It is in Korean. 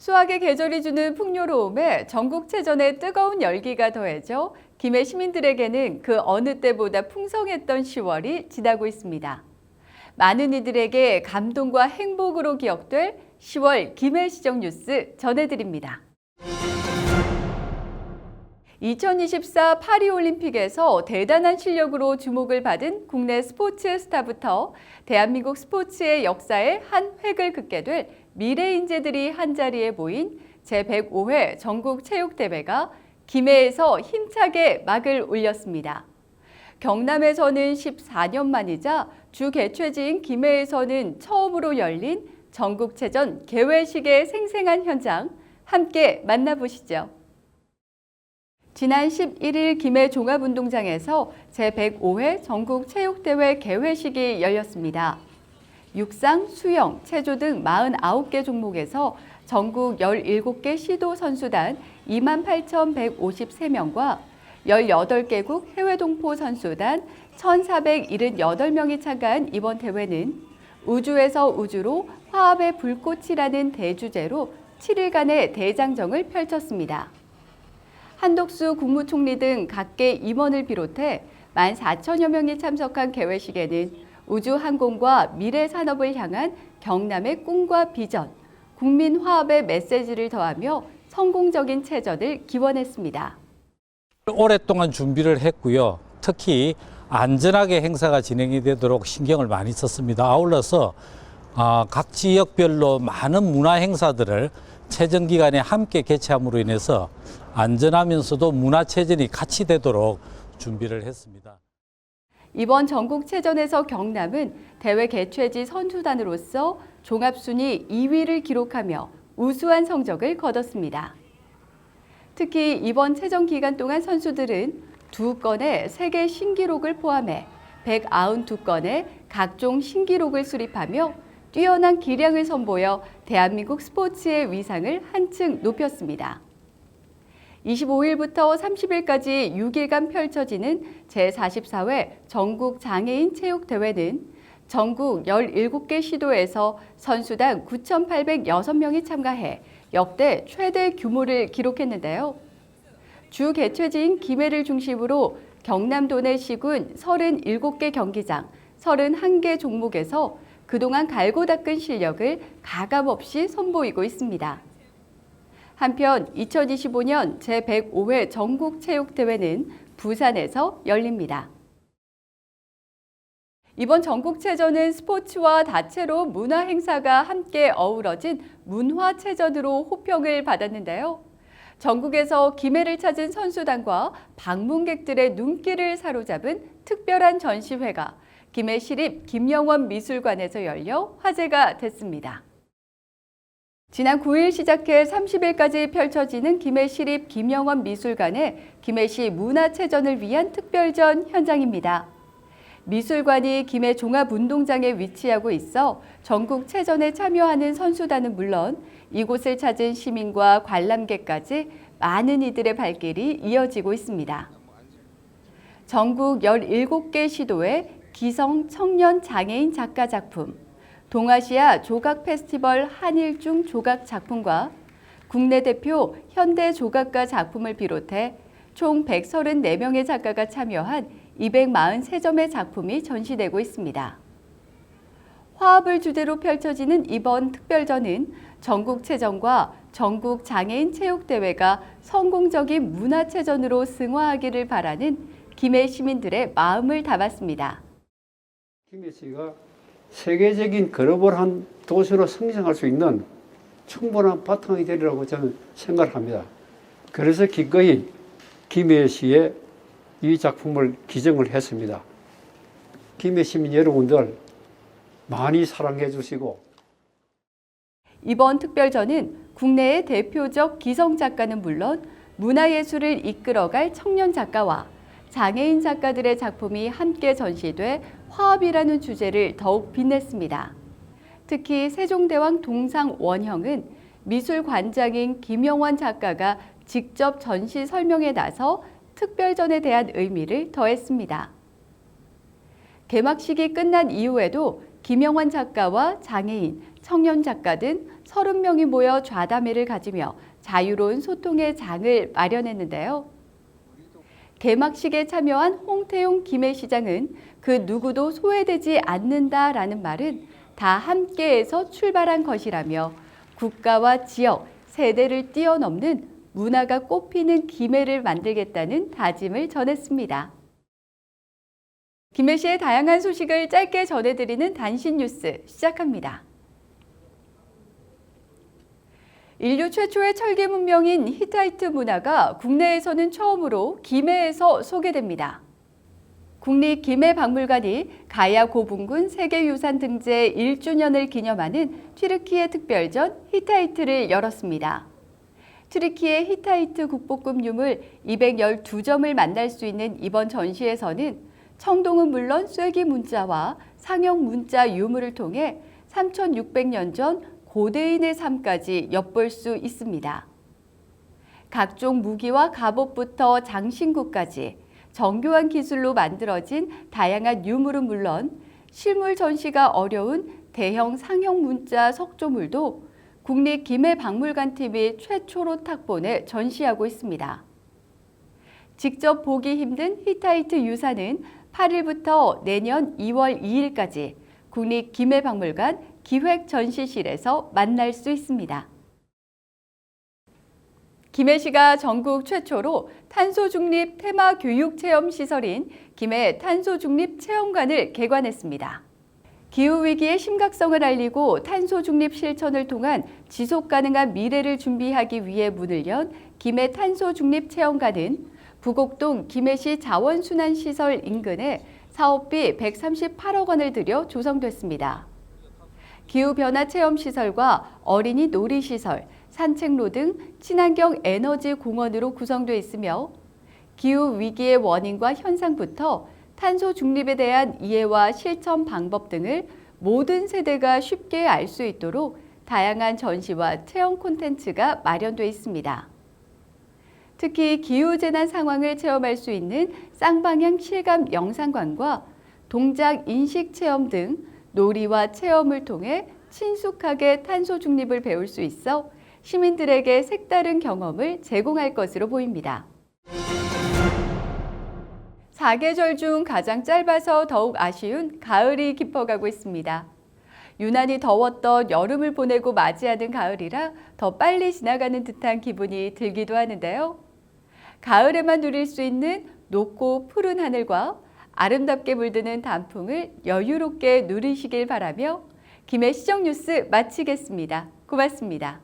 수학의 계절이 주는 풍요로움에 전국체전의 뜨거운 열기가 더해져 김해 시민들에게는 그 어느 때보다 풍성했던 10월이 지나고 있습니다. 많은 이들에게 감동과 행복으로 기억될 10월 김해시정 뉴스 전해드립니다. 2024 파리올림픽에서 대단한 실력으로 주목을 받은 국내 스포츠 스타부터 대한민국 스포츠의 역사에 한 획을 긋게 될 미래 인재들이 한자리에 모인 제105회 전국체육대회가 김해에서 힘차게 막을 올렸습니다. 경남에서는 14년 만이자 주 개최지인 김해에서는 처음으로 열린 전국체전 개회식의 생생한 현장 함께 만나보시죠. 지난 11일 김해 종합운동장에서 제105회 전국체육대회 개회식이 열렸습니다. 육상, 수영, 체조 등 49개 종목에서 전국 17개 시도 선수단 28,153명과 18개국 해외 동포 선수단 1,478명이 참가한 이번 대회는 우주에서 우주로 화합의 불꽃이라는 대주제로 7일간의 대장정을 펼쳤습니다. 한덕수 국무총리 등 각계 임원을 비롯해 14,000여 명이 참석한 개회식에는 우주항공과 미래산업을 향한 경남의 꿈과 비전, 국민 화합의 메시지를 더하며 성공적인 체전을 기원했습니다. 오랫동안 준비를 했고요. 특히 안전하게 행사가 진행이 되도록 신경을 많이 썼습니다. 아울러서 각 지역별로 많은 문화 행사들을 체전 기간에 함께 개최함으로 인해서 안전하면서도 문화체전이 같이 되도록 준비를 했습니다. 이번 전국체전에서 경남은 대회 개최지 선수단으로서 종합순위 2위를 기록하며 우수한 성적을 거뒀습니다. 특히 이번 체전 기간 동안 선수들은 2건의 세계 신기록을 포함해 192건의 각종 신기록을 수립하며 뛰어난 기량을 선보여 대한민국 스포츠의 위상을 한층 높였습니다. 25일부터 30일까지 6일간 펼쳐지는 제44회 전국장애인 체육대회는 전국 17개 시도에서 선수단 9,806명이 참가해 역대 최대 규모를 기록했는데요. 주 개최지인 김해를 중심으로 경남도 내 시군 37개 경기장, 31개 종목에서 그동안 갈고 닦은 실력을 가감없이 선보이고 있습니다. 한편 2025년 제105회 전국체육대회는 부산에서 열립니다. 이번 전국체전은 스포츠와 다채로운 문화 행사가 함께 어우러진 문화체전으로 호평을 받았는데요. 전국에서 김해를 찾은 선수단과 방문객들의 눈길을 사로잡은 특별한 전시회가 김해시립 김영원 미술관에서 열려 화제가 됐습니다. 지난 9일 시작해 30일까지 펼쳐지는 김해시립 김영원 미술관의 김해시 문화체전을 위한 특별전 현장입니다. 미술관이 김해 종합운동장에 위치하고 있어 전국체전에 참여하는 선수단은 물론 이곳을 찾은 시민과 관람객까지 많은 이들의 발길이 이어지고 있습니다. 전국 17개 시도의 기성 청년 장애인 작가 작품, 동아시아 조각 페스티벌 한일중 조각 작품과 국내 대표 현대 조각가 작품을 비롯해 총 134명의 작가가 참여한 243점의 작품이 전시되고 있습니다. 화합을 주제로 펼쳐지는 이번 특별전은 전국체전과 전국장애인 체육대회가 성공적인 문화체전으로 승화하기를 바라는 김해 시민들의 마음을 담았습니다. 김해시가 세계적인 글로벌한 도시로 성장할 수 있는 충분한 바탕이 되리라고 저는 생각합니다. 그래서 기꺼이 김해시에 이 작품을 기증을 했습니다. 김해 시민 여러분들 많이 사랑해 주시고 이번 특별전은 국내의 대표적 기성 작가는 물론 문화예술을 이끌어갈 청년 작가와 장애인 작가들의 작품이 함께 전시돼 화합이라는 주제를 더욱 빛냈습니다. 특히 세종대왕 동상 원형은 미술관장인 김영원 작가가 직접 전시 설명에 나서 특별전에 대한 의미를 더했습니다. 개막식이 끝난 이후에도 김영원 작가와 장애인, 청년 작가 등 30명이 모여 좌담회를 가지며 자유로운 소통의 장을 마련했는데요. 개막식에 참여한 홍태용 김해시장은 그 누구도 소외되지 않는다라는 말은 다 함께해서 출발한 것이라며 국가와 지역, 세대를 뛰어넘는 문화가 꽃피는 김해를 만들겠다는 다짐을 전했습니다. 김해시의 다양한 소식을 짧게 전해드리는 단신 뉴스 시작합니다. 인류 최초의 철기 문명인 히타이트 문화가 국내에서는 처음으로 김해에서 소개됩니다. 국립김해박물관이 가야 고분군 세계유산 등재 1주년을 기념하는 튀르키예 특별전 히타이트를 열었습니다. 튀르키예 히타이트 국보급 유물 212점을 만날 수 있는 이번 전시에서는 청동은 물론 쐐기 문자와 상형 문자 유물을 통해 3600년 전 고대인의 삶까지 엿볼 수 있습니다. 각종 무기와 갑옷부터 장신구까지 정교한 기술로 만들어진 다양한 유물은 물론 실물 전시가 어려운 대형 상형 문자 석조물도 국립김해박물관팀이 최초로 탁본에 전시하고 있습니다. 직접 보기 힘든 히타이트 유산은 8일부터 내년 2월 2일까지 국립김해박물관 기획전시실에서 만날 수 있습니다. 김해시가 전국 최초로 탄소중립 테마 교육체험시설인 김해 탄소중립체험관을 개관했습니다. 기후위기의 심각성을 알리고 탄소중립 실천을 통한 지속가능한 미래를 준비하기 위해 문을 연 김해 탄소중립체험관은 부곡동 김해시 자원순환시설 인근에 사업비 138억 원을 들여 조성됐습니다. 기후변화 체험시설과 어린이 놀이시설, 산책로 등 친환경 에너지 공원으로 구성되어 있으며 기후위기의 원인과 현상부터 탄소 중립에 대한 이해와 실천 방법 등을 모든 세대가 쉽게 알 수 있도록 다양한 전시와 체험 콘텐츠가 마련되어 있습니다. 특히 기후재난 상황을 체험할 수 있는 쌍방향 실감 영상관과 동작 인식 체험 등 놀이와 체험을 통해 친숙하게 탄소 중립을 배울 수 있어 시민들에게 색다른 경험을 제공할 것으로 보입니다. 사계절 중 가장 짧아서 더욱 아쉬운 가을이 깊어가고 있습니다. 유난히 더웠던 여름을 보내고 맞이하는 가을이라 더 빨리 지나가는 듯한 기분이 들기도 하는데요. 가을에만 누릴 수 있는 높고 푸른 하늘과 아름답게 물드는 단풍을 여유롭게 누리시길 바라며 김해 시정뉴스 마치겠습니다. 고맙습니다.